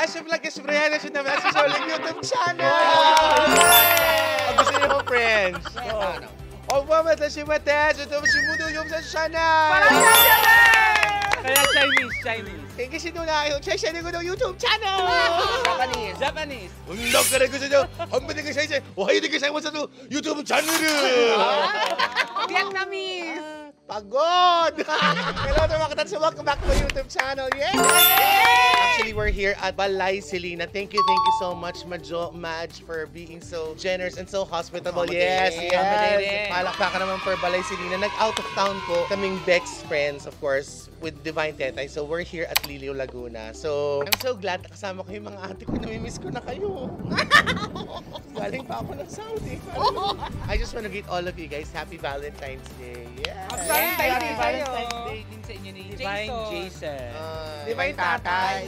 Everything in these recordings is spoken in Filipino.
Natasha Vlog is Brianna sa Natasha sa YouTube channel. Gusto niyo po, friends? Opo, Natasha Matas. Ito si Mudo yung sa channel. Kaya Chinese. Thank you si Nuna. Sa YouTube channel. Japanese. Undang ka rin gusto niyo. Ang pwede ka sa Ohayo di ka sa YouTube channel. Vietnamese. Pagod! Hello to mga katats, welcome back to my YouTube channel. Yay! Actually, we're here at Balay Selena. Thank you so much, Madge, for being so generous and so hospitable. Yes. Palakpakan naman for Balay Selena. Nag-out of town po kaming Bex friends, of course, with Divine Tetay. So, we're here at Liliw, Laguna. So, I'm so glad na kasama ko yung mga ate ko. Namimiss ko na kayo. Galing pa ako ng Saudi. I just want to greet all of you guys. Happy Valentine's Day. Yeah. Happy Valentine's Day din sa inyo ni Divine Jason. Divine Tatay.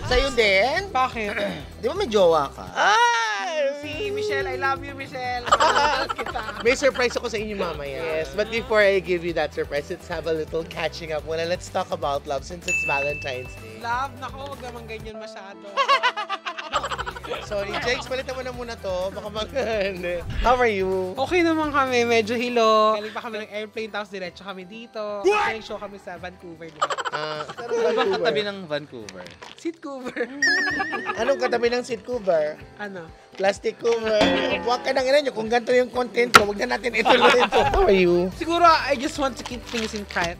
Sa'yo din? Bakit? Di ba may jowa ka? Si Michelle, I love you, Michelle. May surprise ako sa inyo mamaya. Yes, but before I give you that surprise, let's have a little catching up muna. Let's talk about love since it's Valentine's Day. Love, nako, huwag naman ganyan masyado. Sorry, Jakes, palitan mo na muna to. Baka How are you? Okay naman kami, medyo hilo. Galing pa kami ng airplane, tapos diretso kami dito. Nag-show kami sa Vancouver. Ano katabi ng Vancouver? Seat cover. Anong katabi ng seat cover? Ano? Plastic cover. Huwag ka nang ina nyo. Kung ganito yung content ko, huwag na natin ituloy ito. How are you? Siguro, I just want to keep things in quiet.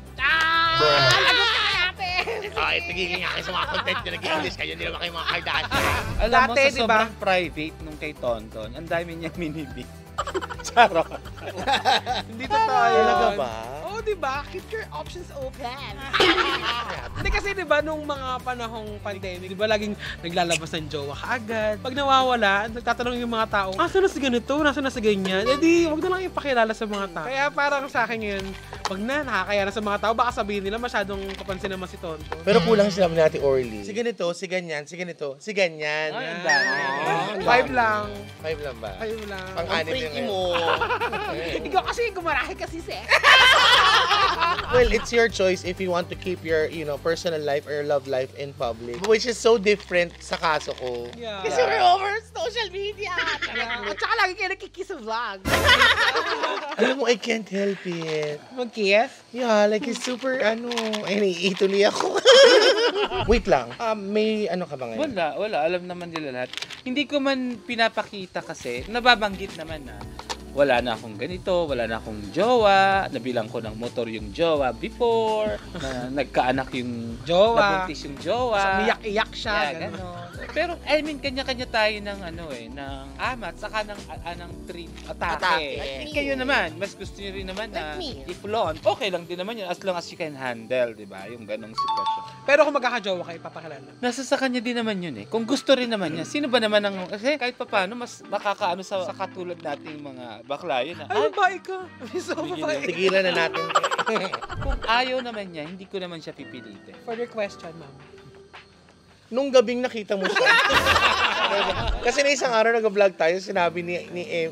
Tigigil nga kayo sa mga content nyo. Nag-English kayo. Hindi naman kayo mga Kardashian. Alam mo, Dati, sa diba? sobrang private nung kay Tonton, ang dami niyang minibig. Charot. Hindi totoo yun. Talaga ba? Oo, diba? Keep your options open. Hindi kasi diba, nung mga panahong pandemic, diba laging naglalabas ng jowa kaagad. Pag nawawala, nagtatanong yung mga tao, nasa na si ganito, nasa na si ganyan. Eh di, wag na lang ipakilala sa mga tao. Kaya parang sa akin yun, wag na, nakakaya na sa mga tao. Baka sabihin nila masyadong kapansin naman si Tonto. Pero kulang sila natin Orly. Si ganito, si ganyan, si ganito, si ganyan. Ay, ang dami. 5 lang. 5 lang ba? 5 lang. Pang-anit yung mo. Ikaw kasi gumarahe kasi sex. Well, it's your choice if you want to keep your, personal life or your love life in public. Which is so different sa kaso ko. Yeah. Kasi we're over social media. At saka lagi kayo nakikiss sa vlog. Alam mo, I can't help it. Mag-kiss? Yeah, like it's super, ay, naiituloy ako. Wait lang, may ano ka ba ngayon? Wala. Alam naman nila lahat. Hindi ko man pinapakita kasi, nababanggit naman na wala na akong ganito, wala na akong jowa, nabilang ko ng motor yung jowa before, na nagkaanak yung Jowa. nabuntis yung jowa. So, iyak-iyak siya. Yeah, gano'n. Pero, I mean, kanya-kanya tayo ng ng amat, saka ng treat, atake. Atake. Kayo naman, mas gusto nyo rin naman na Like me. i-flaunt. Okay lang din naman yun, as long as you can handle, di ba? Yung ganong sitwasyon. Pero kung magkakajowa kayo, papakilala. Nasa sa kanya din naman yun eh. Kung gusto rin naman niya, sino ba naman ang... Kasi kahit pa paano, mas makakaano sa katulad nating mga bakla yun. Ay, babae ka. So, babae. Tigilan na natin. Kung ayaw naman niya, hindi ko naman siya pipilitin. Further question, ma'am. Nung gabing nakita mo siya. Kasi na isang araw nag-vlog tayo, sinabi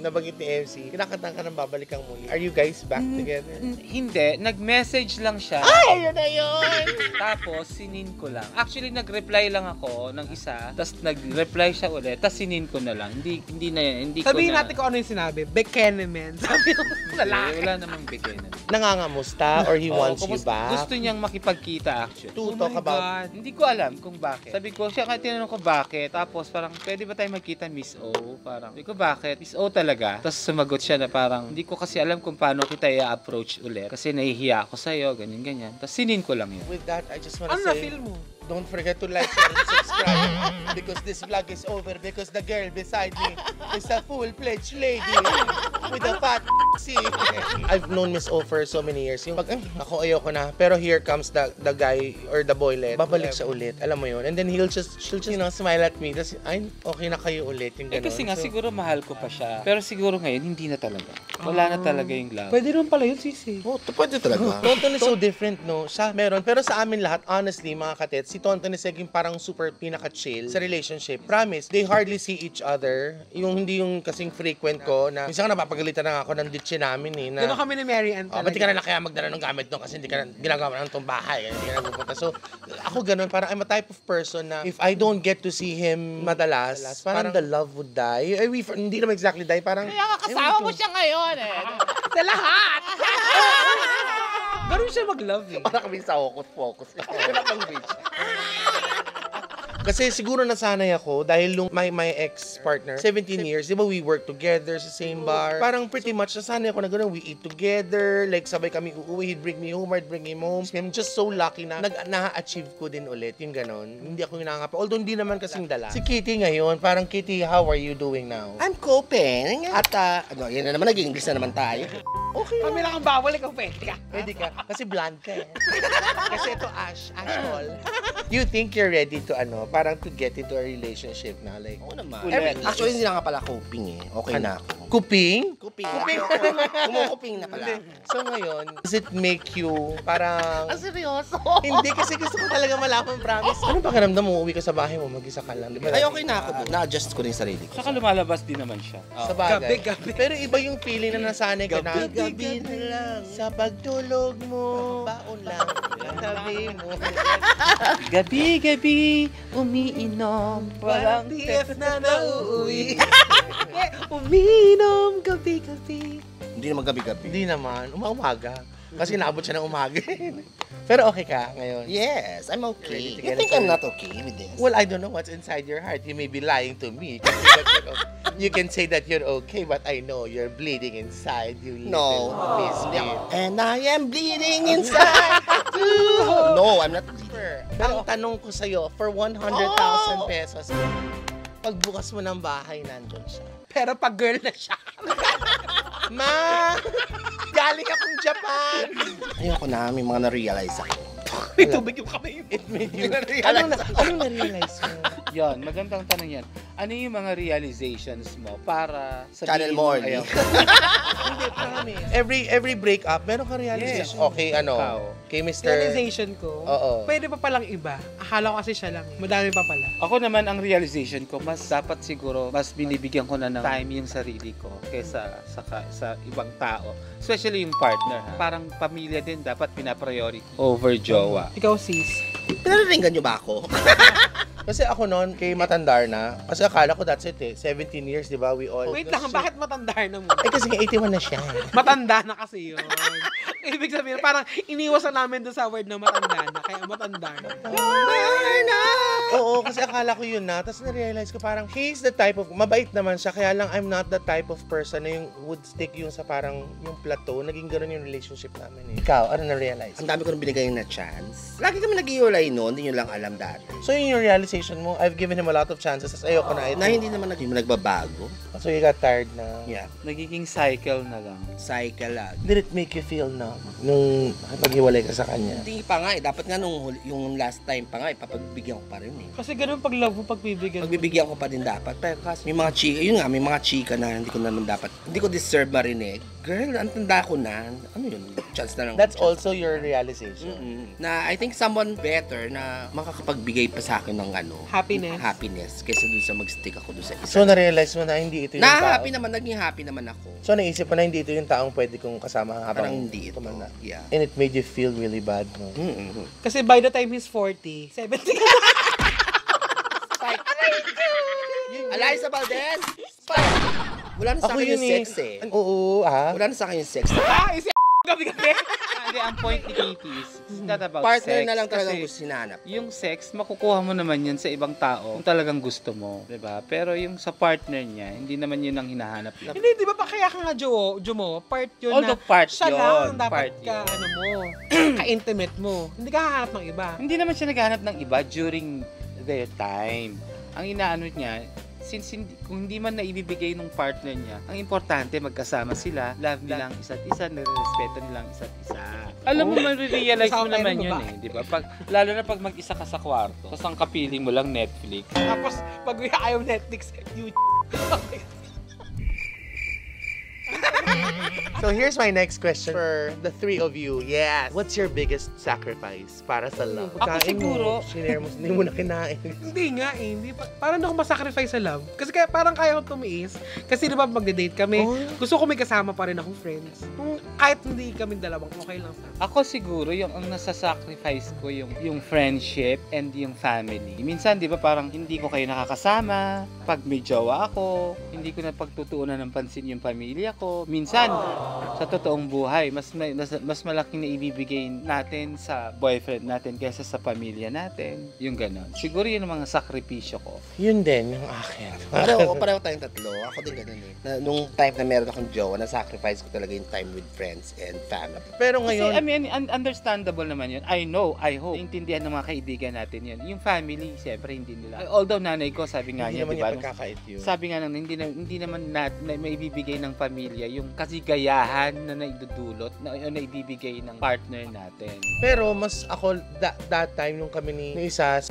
nabanggit ni MC, kinakantang ka ng babalik kang muli. Are you guys back together? Hindi, nag-message lang siya. Ay, yun na yun! Tapos, sinin ko lang. Actually, nag-reply lang ako ng isa, tapos nag-reply siya ulit, tapos sinin ko na lang. Hindi ko Sabihin na... natin kung ano yung sinabi. Bekenemen. Sabi mo, lalaki. Wala namang bigay na. Nangangamusta or he wants you back? Gusto niyang makipagkita actually. To Oh talk my about... God. Hindi ko alam kung bakit. Sabi ko, siya kaya tinanong ko bakit. Tapos parang, pwede ba tayo magkita Miss O? Parang, sabi ko bakit? Miss O talaga. Tapos sumagot siya na parang, hindi ko kasi alam kung paano kita i-approach ulit. Kasi nahihiya ako sa'yo, ganyan-ganyan. Tapos sinin ko lang yun. With that, I just wanna Ano say... na-feel mo? Don't forget to like, share, and subscribe because this vlog is over because the girl beside me is a full-fledged lady with a fat c. I've known Miss O for so many years. Yung pag, ako ayoko na. Pero here comes the guy or the boylet. Babalik siya ulit. Alam mo yun? And then she'll just, smile at me. Tapos, ay, okay na kayo ulit. Yung ganun. Kasi nga, siguro mahal ko pa siya. Pero siguro ngayon, hindi na talaga. Wala na talaga yung love. Pwede rin pala yun, sisi. Oh, pwede talaga. Tonton is so different, no? Siya meron. Pero sa amin lahat, honestly, mga katets, si Tonton is yung parang super pinaka-chill sa relationship. Promise, they hardly see each other. Yung hindi yung kasing frequent ko na minsan napapagalitan na ako, nandito bitchy namin eh. Gano'n kami ni Mary Ann Ba't di ka na kaya magdala ng gamit doon kasi hindi ka na ginagawa ng itong bahay. Hindi ka na pupunta. So, ako ganun, parang I'm a type of person na if I don't get to see him madalas, parang the love would die. Hindi naman exactly die, parang... Kaya kasama mo siya ngayon eh. Sa lahat! Ganun siya mag-love eh. Para kami sa focus. Wala pang bitch. Kasi siguro nasanay ako dahil my ex-partner, 17 years, di ba we work together sa same bar. Parang pretty much nasanay ako na gano'n, we eat together, like sabay kami uuwi, he'd bring me home, I'd bring him home. I'm just so lucky na na-achieve ko din ulit yung gano'n. Hindi ako hinangapa. Although hindi naman kasing dala. Si Kitty ngayon, parang Kitty, how are you doing now? I'm coping. At, yan na naman, nag-English na naman tayo. Okay. Kami lang ang bawal, ikaw pwede ka. Pwede ka. Kasi blonde ka eh. Kasi ito ash all. You think you're ready to parang to get into a relationship na like? Oo naman. Ulit. Actually, hindi na nga pala coping eh. Okay na ako. Kuping? Kuping. Kumukuping na pala. So ngayon, does it make you parang... seryoso? Hindi kasi gusto ko talaga malaman, promise. Ano pakiramdam mo? Uwi ka sa bahay mo, mag-isa ka lang. Diba? Ay, okay na ako doon. Na-adjust ko rin sarili ko. Saka lumalabas din naman siya. Sa bagay. Gabi. Pero iba yung feeling na nasanay ka na. Gabi na lang. Sa pagtulog mo. Baon lang. Tabi mo. Gabi-gabi, umiinom, walang TF na nauuwi. Uminom gabi-gabi. Hindi naman gabi-gabi. Hindi naman. Umaga. Kasi naabot siya ng umaga. Pero okay ka ngayon? Yes, I'm okay. Ready to You get think it I'm started? not okay with this? Well, I don't know what's inside your heart. You may be lying to me. You can say that you're okay, but I know you're bleeding inside. You No. little misfit. And I am bleeding inside. No, I'm not bleeding. Ang tanong ko sa'yo, for 100,000 pesos, pagbukas mo ng bahay, nandun siya. Pero pag girl na siya. Ma! Galing akong Japan! Ayoko na, may mga na-realize ako. May tubig yung kamay mo. It made you... Na-realize Anong na-realize mo? Yon, magandang tanong yan. Ano yung mga realizations mo para sa Channel Morning. Hindi, promise. Every breakup, meron ka realization. Yes. Okay, Ikaw. kay Mr. Realization ko, Oo. pwede pa palang iba. Akala ko kasi siya lang. Madami pa pala. Ako naman, ang realization ko, mas dapat siguro, mas binibigyan ko na ng time yung sarili ko kaysa sa ibang tao. Especially yung partner. Ha? Parang pamilya din dapat pinapriority over jowa. Ikaw sis. Pinariringgan niyo ba ako? Kasi ako noon, kay matandar na, kasi akala ko that's it eh. 17 years, di ba? We all... Wait lang, bakit matandar na mo? Eh kasi nga 81 na siya. Matanda na kasi yun. Ibig sabihin, parang iniwasan namin doon sa word na matanda na, kaya matanda na. Oo, kasi akala ko yun na. Tapos na-realize ko parang, he's the type of, mabait naman siya, kaya lang I'm not the type of person na yung would stick yung sa parang, yung plateau. Naging ganun yung relationship namin eh. Ikaw, ano na-realize? Ang dami ko nang binigay na chance. Lagi kami nag-iulay noon, hindi nyo lang alam dati. So yun yung realization mo, I've given him a lot of chances, tapos ayoko na ito. Na hindi naman nagbabago. So you got tired na. Yeah. Nagiging cycle na lang. Cycle lang. Did it make you feel numb nung paghiwalay ka sa kanya? Hindi pa nga eh. Dapat nga yung last time pa nga eh, papagbigyan ko pa rin eh. Kasi ganun pag love mo, pagbibigyan mo. Pagbibigyan ko pa din dapat. Pero kasi may mga chika, yun nga, may mga chika na hindi ko naman dapat, hindi ko deserve marinig. Girl, ang tanda ko na. Ano yun? Chance na lang. That's also your realization. Na I think someone better na makakapagbigay pa sa akin ng happiness kaysa dun sa mag-stick ako dun sa isa. So na-realize mo na hindi ito yung tao? happy naman, naging happy naman ako. So naisip mo na hindi ito yung taong pwede kong kasama habang Parang hindi ito. tumanda. Yeah. And it made you feel really bad, no? Kasi by the time he's 40, 70 ka. Spike. Eliza Valdez! Spike! Wala na sa akin yung sex eh. Oo, Wala na sa akin yung sex. Isi gabi-gabi. Hindi, ang point ni Katie is, it's not about Partner sex. na lang talagang kasi gusto sinanap. yung sex, makukuha mo naman yun sa ibang tao kung talagang gusto mo, 'di ba? Pero yung sa partner niya, hindi naman yun ang hinahanap niya. Hindi, di ba pa kaya ka nga, Jomo, part yun Although na part siya yun, lang dapat part ka, yun. ano mo, ka-intimate mo. Hindi ka hahanap ng iba. Hindi naman siya naghahanap ng iba during their time. Ang inaano niya, since kung hindi man naibibigay ng partner niya, ang importante magkasama sila, love nilang isa't isa, nire-respeto nilang isa't isa. Alam mo, marirealize mo Kasama naman tayo yun ng eh, di ba? Lalo na pag mag-isa ka sa kwarto, tapos ang kapiling mo lang Netflix. Tapos, pag ayaw Netflix, you So here's my next question for the three of you. Yes. What's your biggest sacrifice para sa love? Ako Kain siguro- mo, shinare mo, hindi mo na kinain. Hindi nga eh. Hindi pa, parang hindi ako masacrifice sa love. Kasi kaya, parang kaya ko tumiis. Kasi di ba magde-date kami, Oh. gusto ko may kasama pa rin akong friends. Kahit hindi kami dalawang, okay lang sa akin. Ako siguro, yung ang nasa-sacrifice ko, yung friendship and yung family. Minsan, di ba, parang hindi ko kayo nakakasama. Pag may jowa ako, hindi ko na pagtutuunan ng pansin yung pamilya ko. Minsan, sa totoong buhay, mas malaking na ibibigay natin sa boyfriend natin kaysa sa pamilya natin. Yung ganon. Siguro yun ang mga sakripisyo ko. Yun din, yung akin. Pareho tayong tatlo. Ako din ganun eh. Nung time na meron akong jowa, na-sacrifice ko talaga yung time with friends and family. Pero Kasi, ngayon, I mean, understandable naman yun. I know, I hope. Intindihan ng mga kaibigan natin yun. Yung family, siyempre, hindi nila. Although nanay ko, sabi nga hindi niya, naman di ba? yung pagkakait yun. Sabi nga nang hindi naman may ibibigay ng pamilya yung kasigayahan na naidudulot na naibibigay ng partner natin. Pero mas ako, that time, nung kami ni isa,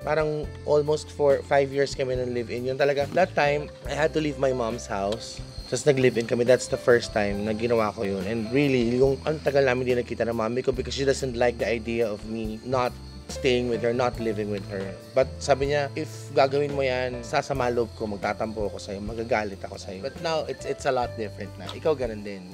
parang almost 5 years kami nang live-in. Yun talaga, that time, I had to leave my mom's house. Tapos nag-live-in kami. That's the first time na ginawa ko yun. And really, yung ang tagal namin din nakita ng mami ko because she doesn't like the idea of me not staying with her, not living with her. But sabi niya, if gagawin mo yan, sasama loob ko, magtatampo ako sa'yo, magagalit ako sa'yo. But now, it's a lot different na. Ikaw ganun din.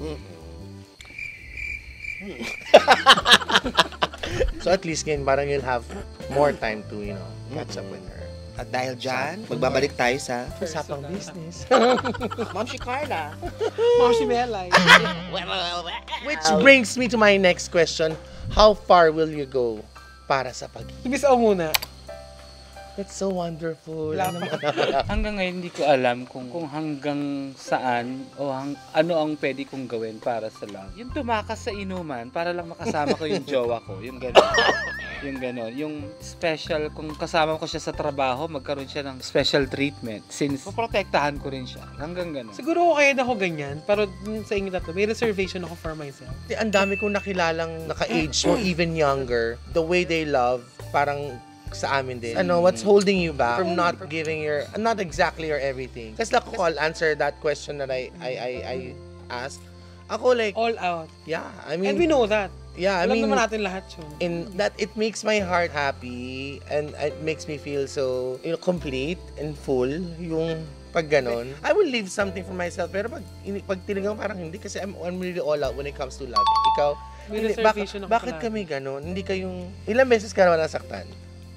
So at least ngayon, parang you'll have more time to, catch up with her. At dahil dyan, magbabalik tayo sa Usapang business. Ma'am si Carla. Ma'am si Melay. Which brings me to my next question. How far will you go para sa pag-ibig? Miss O muna. It's so wonderful. Wala Ano pa. naman? Hanggang ngayon hindi ko alam kung hanggang saan o ano ang pwede kong gawin para sa love. Yung tumakas sa inuman para lang makasama ko yung jowa ko, yung gano'n. Yung gano'n. Yung special, kung kasama ko siya sa trabaho, magkaroon siya ng special treatment. Since poprotektahan ko rin siya. Hanggang gano'n. Siguro okay na ako ganyan, pero sa inyo tatlo, may reservation ako for myself. Ang dami kong nakilalang naka-age mo, even younger. The way they love, parang sa amin din. What's holding you back from not giving not exactly your everything? Kasi like ako, I'll answer that question that I asked. Ako like, All out. yeah, I mean, And we know that. yeah, I Alam mean, naman natin lahat yun. in that it makes my heart happy and it makes me feel so complete and full yung pag ganon. I will leave something for myself pero pag tinignan ko parang hindi kasi I'm really all out when it comes to love. Ikaw, May hindi, reservation ako bakit palagi. kami ganon? Hindi kayong ilang beses ka naman nasaktan?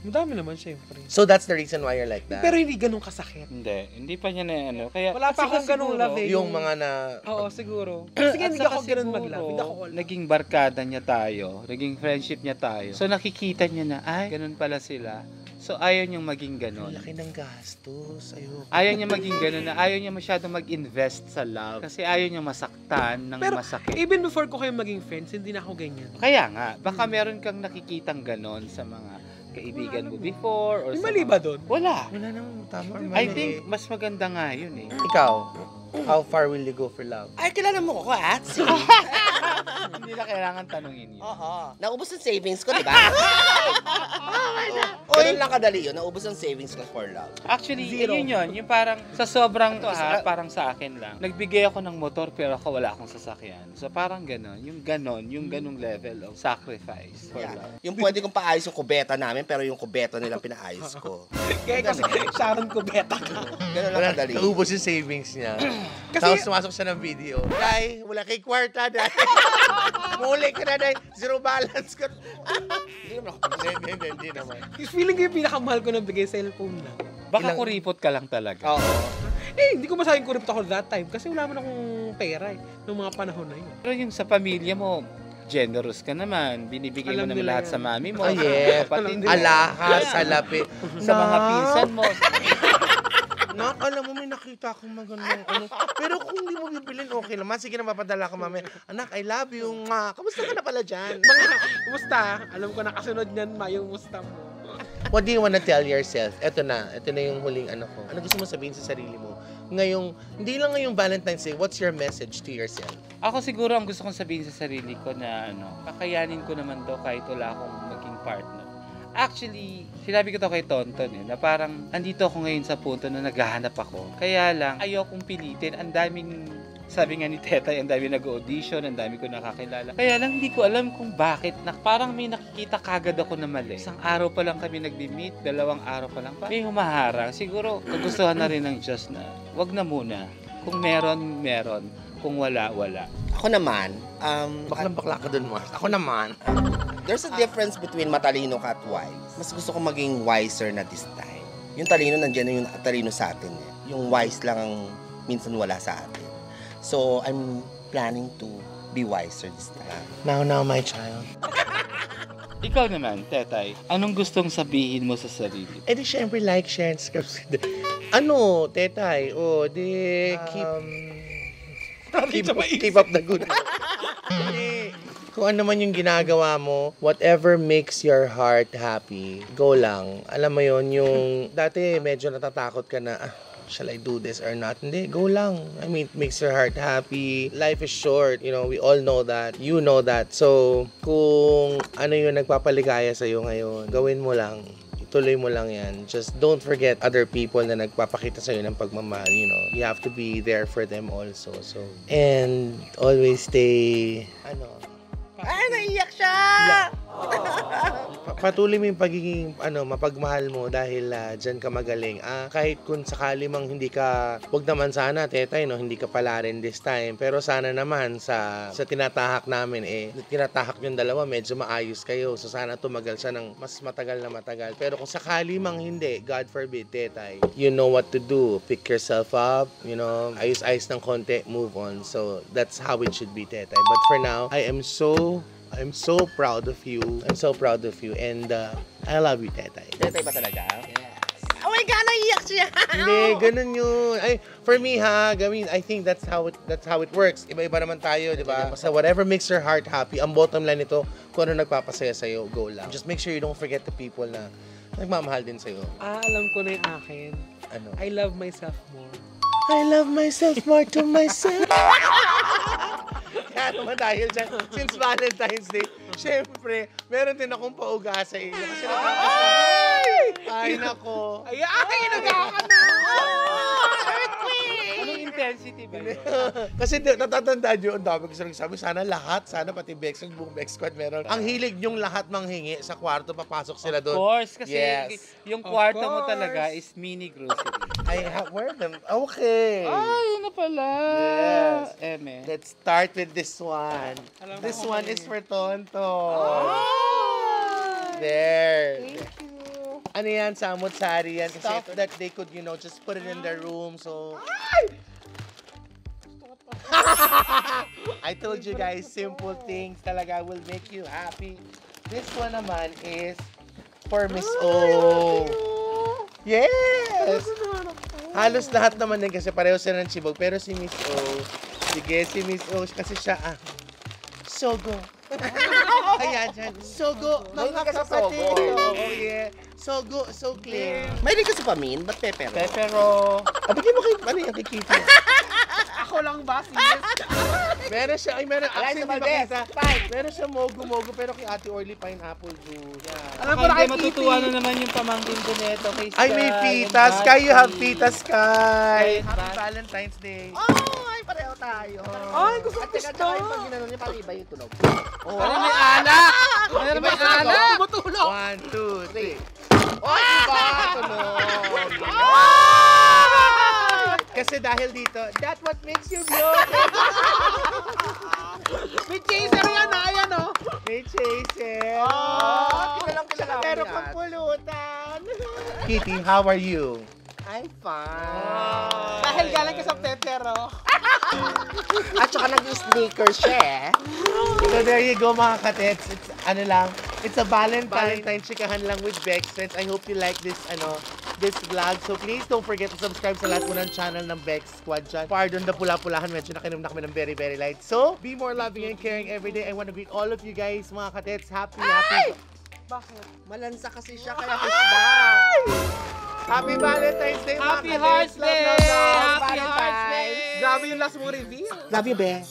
Madami naman, syempre. So that's the reason why you're like that. Pero hindi ganun kasakit. Hindi pa niya na ano. Kaya, Wala pa akong ganung love eh. yung mga na Oo, siguro. Kasi At hindi saka ako ganun siguro, mag-love. Hindi ako all. naging barkada niya tayo, naging friendship niya tayo. So nakikita niya na, ay, ganun pala sila. So ayaw niyang maging ang ganun. laki ng gastos. Ayoko. Ayaw niya maging ganun na ayaw niya masyadong mag-invest sa love. Kasi ayaw niya masaktan ng Pero masakit. even before ko kayo maging friends, hindi na ako ganyan. Kaya nga, baka meron kang nakikitang ganun sa mga kaibigan mo before or May sa mali mga- ba doon? Wala. Wala nang tama. or I mali. think mas maganda nga yun eh. Ikaw, how far will you go for love? Ay, kilala mo ko, Atsi. Hindi na kailangan tanungin yun. Oo. Naubos ang savings ko, di ba? Ganun lang kadali yun. Naubos ang savings ko for love. Actually, Zero. yun. Yung parang sa sobrang to parang sa akin lang. Nagbigay ako ng motor pero ako wala akong sasakyan. So parang ganon. Yung ganong level of sacrifice for love. Yung pwede kong paayos yung kubeta namin, pero yung kubeta nilang pinaayos ko. Kaya kasi Sharon ko beta ka. Ganun lang kadali. Naubos yung savings niya. Kasi- Tapos sumasok siya ng video. Day, wala kay kwarta, day. Muli ka na, day. Zero balance ka. Hindi naman ako. Hindi naman. Feeling ko yung pinakamahal ko na bigay cellphone lang. Baka Ilang- kuripot ka lang talaga. Oo. Eh, hindi ko masayang kuripot ako that time kasi wala man akong pera eh, noong mga panahon na yun. Pero yung sa pamilya mo, generous ka naman. Binibigay mo Alam naman nila lahat yan. sa mami mo. Oh, sa yes. kapatid mo. Alahas, salapi. Sa mga pinsan mo. Nak, alam mo, may nakita akong magandang ano. Pero kung hindi mo bibilin, okay naman. Sige na, mapadala ka mami. Anak, I love you. Nga. Kamusta ka na pala dyan? Kumusta? Alam ko nakasunod niyan, ma, yung musta mo. What do you wanna tell yourself? Ito na yung huling ano ko. Ano gusto mo sabihin sa sarili mo? Ngayong, hindi lang ngayong Valentine's Day, what's your message to yourself? Ako siguro ang gusto kong sabihin sa sarili ko na kakayanin ko naman to kahit wala akong maging partner. Actually, sinabi ko to kay Tonton na parang andito ako ngayon sa punto na naghahanap ako. Kaya lang, ayokong pilitin. Ang daming Sabi nga ni Tetay, ang dami nag-audition, ang dami ko nakakilala. Kaya lang hindi ko alam kung bakit. Parang may nakikita kagad ako na mali. Isang araw pa lang kami nagbi-meet, 2 araw pa lang. May humaharang. Siguro, kagustuhan na rin ng Diyos na wag na muna. Kung meron, meron. Kung wala, wala. Ako naman, Baklang-bakla ka dun, Mars. Ako naman. there's a difference between matalino ka at wise. Mas gusto ko maging wiser na this time. Yung talino, nandiyan na yung talino sa atin. Yung wise lang ang minsan wala sa atin. So, I'm planning to be wiser this time. Now, my child. Ikaw naman, Tetay, anong gustong sabihin mo sa sarili? Eh di syempre like, share, and subscribe. Ano, Tetay? Oh, di keep up the good work. Kung ano man yung ginagawa mo, whatever makes your heart happy, go lang. Alam mo yon, yung dati medyo natatakot ka na, shall I do this or not? Hindi, go lang. I mean, it makes your heart happy. Life is short, you know, we all know that. You know that. So, kung ano yung nagpapaligaya sa'yo ngayon, gawin mo lang. Ituloy mo lang yan. Just don't forget other people na nagpapakita sa'yo ng pagmamahal, you know. You have to be there for them also. So, and always stay, Naiyak siya! Patuloy mo yung pagiging mapagmahal mo dahil dyan ka magaling. Kahit kung sakali mang hindi ka, wag naman sana, Tetay, no, hindi ka pala rin this time. Pero sana naman sa tinatahak namin, tinatahak yung dalawa, medyo maayos kayo. So sana tumagal siya ng mas matagal na matagal. Pero kung sakali mang hindi, God forbid, Tetay, you know what to do. Pick yourself up, you know, ayos-ayos ng konti, move on. So that's how it should be, Tetay. But for now, I'm so proud of you. I'm so proud of you. And I love you, Tetay. Tetay ba talaga? Yes. Oh my God, naiyak siya! Hindi, ganun yun. For me, I think that's how it works. Iba-iba naman tayo, di ba? So whatever makes your heart happy, ang bottom line nito, kung ano nagpapasaya sa'yo, go lang. Just make sure you don't forget the people na nagmamahal din sa'yo. Alam ko na yung akin. Ano? I love myself more. I love myself more to myself. Kaya naman dahil dyan, since Valentine's Day, syempre, meron din akong pauga sa inyo. Kasi ay, nako. Ay, nagaka na! Anong intensity ba yun? Kasi natatandaan nyo, ang dami ko sabi, sana pati Bex, yung buong Bex Squad meron. Ang hilig nyong lahat manghingi sa kwarto, papasok sila doon. Of course, kasi Yes. yung kwarto mo talaga is mini grocery. I wear them. Okay. Ay, yun na pala. Yes. Eme. Let's start with this one. Alam mo This ako one eh. is for Tonto. There. Thank you. Ano yan, samot-sari yan. Stuff that they could, you know, just put it in their room. So, I told you guys, simple things talaga will make you happy. This one naman is for Miss O. Yes! Halos lahat naman din kasi pareho sila ng chibog. Pero si Miss O, sige, si Miss O, kasi siya, Sogo. Ayan, dyan. Sogo, mga kapatid. Oh, yeah. Sogo, so clear. May ka sa pamin, ba't pepero? Pero, bigyan mo kay Kitty. Ako lang ba, sis? Meron siya, meron, Alay, actually, sa makita. Meron siya mogo-mogo, pero kay Ate Orly, pineapple juice. Yan. Alam ko na Hindi, kay matutuwa Kitty. na naman yung pamangkin ko nito kay Sky. Ay, may pita. and Sky, you have Bati. pita, Sky. Yes, Happy Bati. Valentine's Day. Ay, pareho tayo. Ay, gusto ko At saka gusto. yung pag ginano niya, parang iba yung tunog. Parang may alak! Parang may alak! Tumutulog. 1, 2, 3. Oh, diba? Tunog. Kasi dahil dito, that's what makes you beautiful. May chaser yan, ayan o. May chaser. Kilalang kilala ko Meron yan. kang pulutan. Kitty, how are you? I'm fine. Dahil galing ka sa Tetero. At saka nag-sneakers siya eh. So there you go mga katets. It's a Valentine chikahan lang with Bex friends. I hope you like this vlog. So please don't forget to subscribe sa lahat po ng channel ng Bex Squad dyan. Pardon the pula-pulahan, medyo nakinom na kami ng very, very light. So, be more loving and caring every day. I want to greet all of you guys, mga katets. Happy. Bakit? Malansa kasi siya kaya pushback. Happy Valentine's Day, mga Happy katets. Hearts Love, Day! love, love. Happy Hearts Day! Grabe yung last mong reveal. Love you, be.